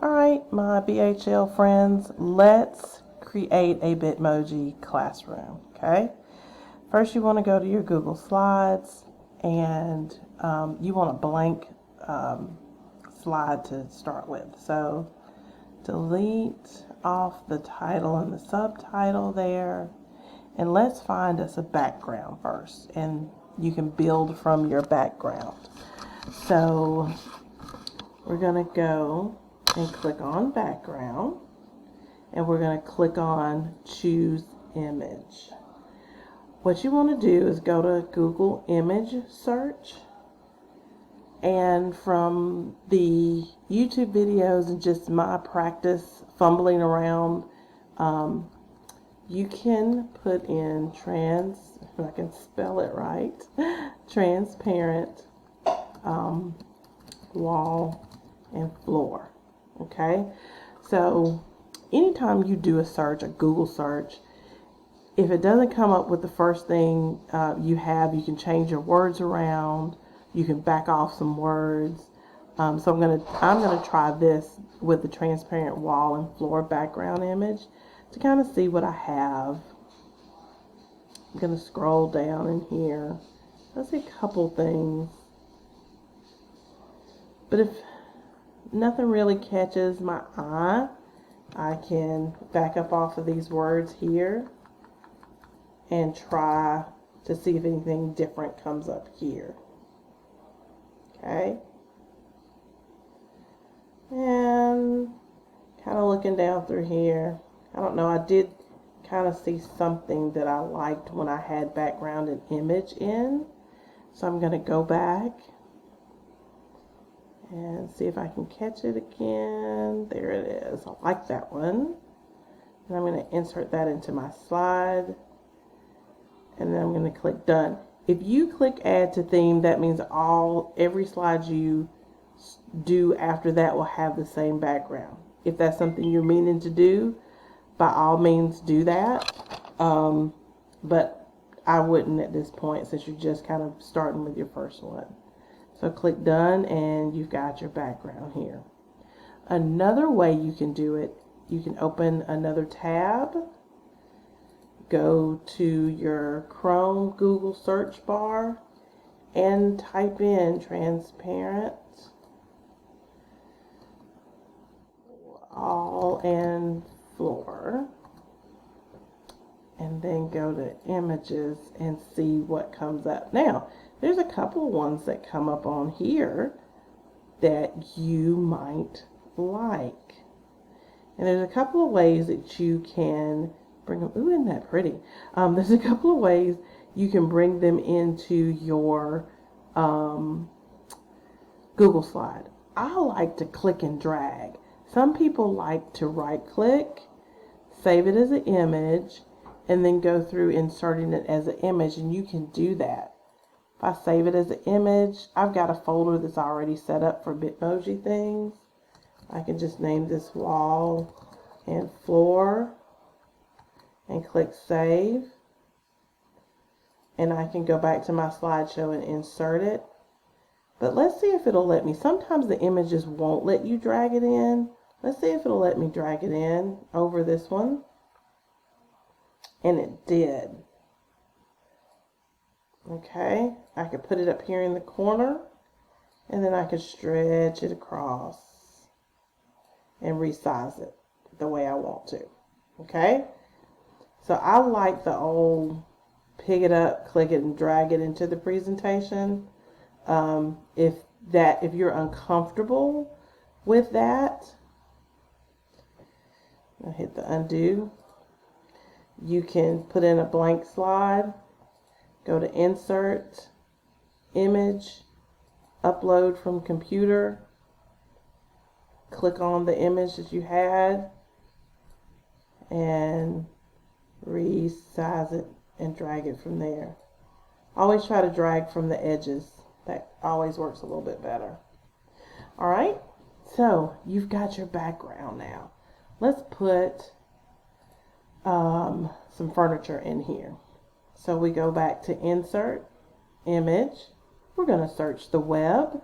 All right, my BHL friends, let's create a Bitmoji classroom, okay? First, you want to go to your Google Slides, and you want a blank slide to start with. So delete off the title and the subtitle there, and let's find us a background first, and you can build from your background. So we're going to go and click on background, and we're going to click on choose image. What you want to do is go to Google image search, and from the YouTube videos and just my practice fumbling around, you can put in if I can spell it right, transparent wall and floor. Okay, so anytime you do a search, a Google search, if it doesn't come up with the first thing you can change your words around. You can back off some words. So I'm gonna try this with the transparent wall and floor background image to kind of see what I have. I'm gonna scroll down in here. I see a couple things, but if nothing really catches my eye, I can back up off of these words here and try to see if anything different comes up here. Okay, and kind of looking down through here, I don't know, I did kind of see something that I liked when I had background and image in, so I'm going to go back and see if I can catch it again. There it is. I like that one, and I'm going to insert that into my slide, and then I'm going to click done. If you click add to theme, that means every slide you do after that will have the same background. If that's something you're meaning to do, by all means do that. But I wouldn't at this point, since you're just kind of starting with your first one. So click done, and you've got your background here. Another way you can do it, you can open another tab. Go to your Chrome Google search bar and type in transparent wall and floor, and then go to images and see what comes up. Now, there's a couple ones that come up on here that you might like, and there's a couple of ways that you can bring them. Ooh, isn't that pretty? There's a couple of ways you can bring them into your Google slide. I like to click and drag. Some people like to right click, save it as an image, and then go through inserting it as an image, and you can do that. If I save it as an image, I've got a folder that's already set up for Bitmoji things. I can just name this wall and floor and click save, and I can go back to my slideshow and insert it. But let's see if it'll let me. Sometimes the images won't let you drag it in. Let's see if it'll let me drag it in over this one, and it did. Okay, I could put it up here in the corner, and then I could stretch it across and resize it the way I want to. Okay, so I like the old pick it up, click it, and drag it into the presentation. If you're uncomfortable with that, I'll hit the undo. You can put in a blank slide, go to insert, image, upload from computer, click on the image that you had, and resize it and drag it from there. Always try to drag from the edges. That always works a little bit better. Alright, so you've got your background now. Let's put some furniture in here. So we go back to insert, image. We're going to search the web.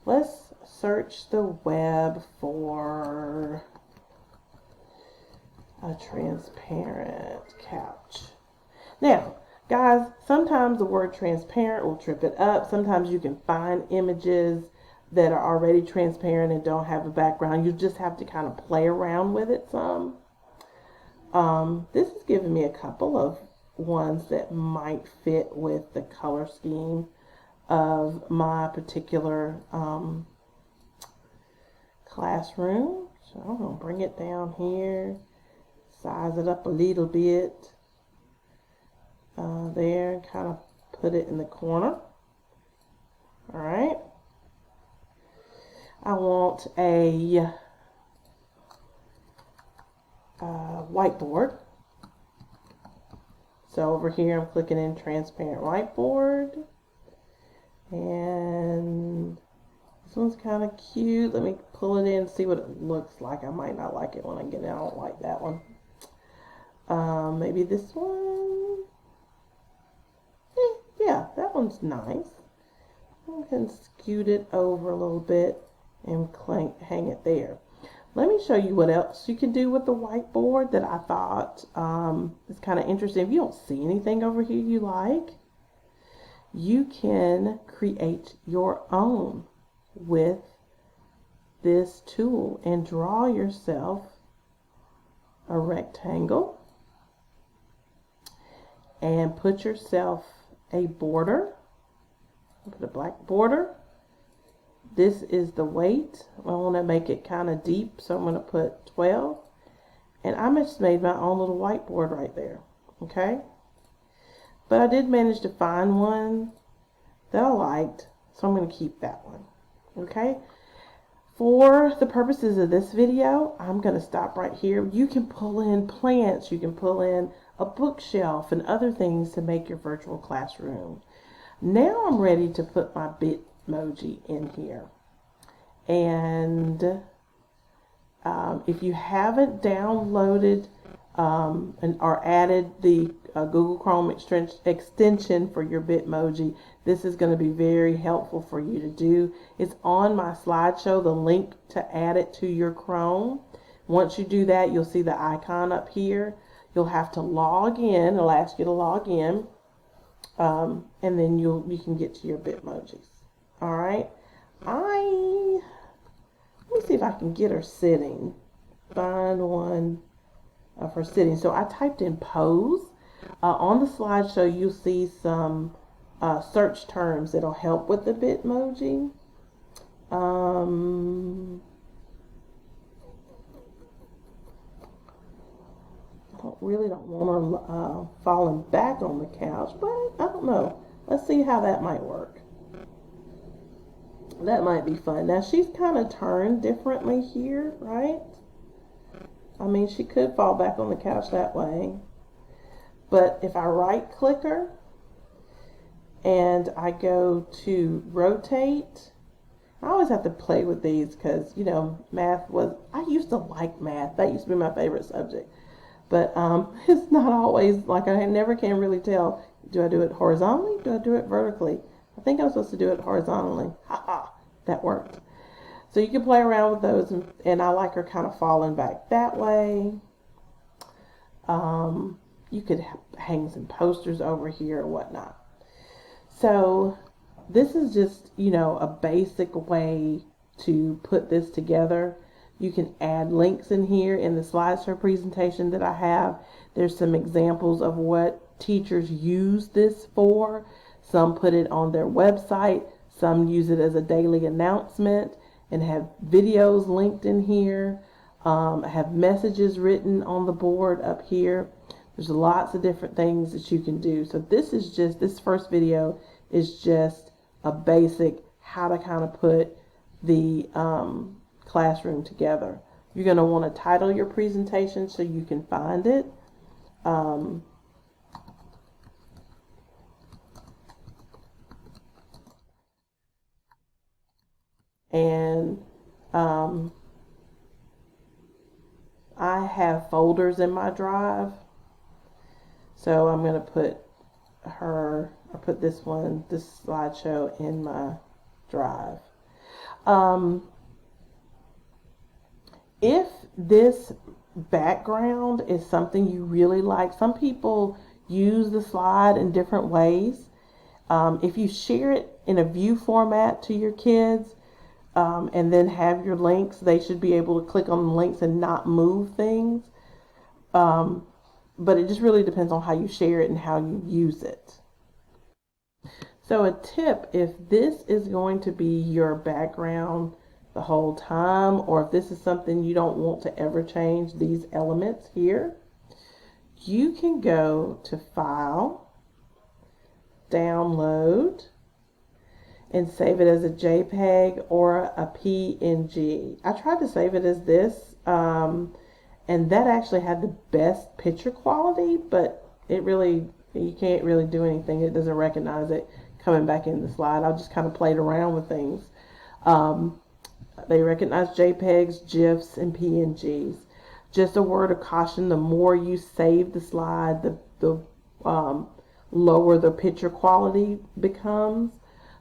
let's search the web for a transparent couch. Now, guys, sometimes the word transparent will trip it up. Sometimes you can find images that are already transparent and don't have a background. You just have to kind of play around with it some. This is giving me a couple of ones that might fit with the color scheme of my particular classroom. So I'm going to bring it down here, size it up a little bit there, and kind of put it in the corner. All right. I want a whiteboard. So over here I'm clicking in transparent whiteboard, and this one's kind of cute. Let me pull it in and see what it looks like. I might not like it when I get it. I don't like that one. Maybe this one. Yeah, that one's nice. I can scoot it over a little bit and hang it there. Let me show you what else you can do with the whiteboard that I thought is kind of interesting. If you don't see anything over here you like, you can create your own with this tool and draw yourself a rectangle and put yourself a border. Put a black border. This is the weight. I want to make it kind of deep, so I'm going to put 12. And I just made my own little whiteboard right there. Okay? But I did manage to find one that I liked, so I'm going to keep that one. Okay? For the purposes of this video, I'm going to stop right here. You can pull in plants, you can pull in a bookshelf and other things to make your virtual classroom. Now I'm ready to put my Bitmoji in here. And if you haven't downloaded or added the Google Chrome extension for your Bitmoji, this is going to be very helpful for you to do. It's on my slideshow, the link to add it to your Chrome. Once you do that, you'll see the icon up here. You'll have to log in. It'll ask you to log in. And then you can get to your Bitmojis. All right. Let me see if I can get her sitting. Find one of her sitting. So I typed in pose. On the slideshow, you'll see some search terms that'll help with the Bitmoji. Really don't want her falling back on the couch, but I don't know. Let's see how that might work. That might be fun. Now she's kind of turned differently here, right? I mean, she could fall back on the couch that way. But if I right click her and I go to rotate, I always have to play with these because, you know, I used to like math. That used to be my favorite subject. But it's not always, like I never can really tell, do I do it horizontally? Do I do it vertically? I think I'm supposed to do it horizontally. Ha, that worked. So you can play around with those, and I like her kind of falling back that way. You could hang some posters over here or whatnot. So this is just, you know, a basic way to put this together. You can add links in here in the slideshow presentation that I have. There's some examples of what teachers use this for. Some put it on their website. Some use it as a daily announcement and have videos linked in here. Have messages written on the board up here. There's lots of different things that you can do. So this first video is just a basic how to kind of put the classroom together. You're going to want to title your presentation so you can find it. And I have folders in my drive. So I'm going to put this slideshow in my drive. Um, if this background is something you really like, some people use the slide in different ways. If you share it in a view format to your kids, and then have your links, they should be able to click on the links and not move things. But it just really depends on how you share it and how you use it. So a tip, if this is going to be your background the whole time, or if this is something you don't want to ever change, these elements here, you can go to File, Download, and save it as a JPEG or a PNG. I tried to save it as this, and that actually had the best picture quality, but you can't really do anything. It doesn't recognize it coming back in the slide. I just kind of played around with things. They recognize JPEGs, GIFs, and PNGs. Just a word of caution, the more you save the slide, the lower the picture quality becomes.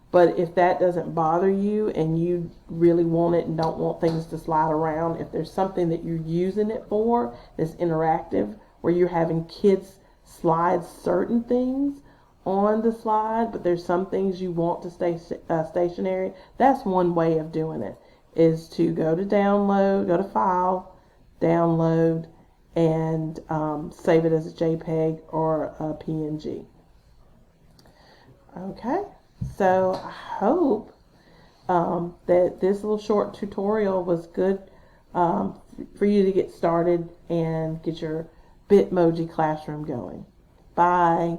But if that doesn't bother you and you really want it and don't want things to slide around, if there's something that you're using it for that's interactive, where you're having kids slide certain things on the slide, but there's some things you want to stay stationary, that's one way of doing it, is to go to download, go to File, Download, and save it as a JPEG or a PNG. Okay. So I hope that this little short tutorial was good for you to get started and get your Bitmoji classroom going. Bye.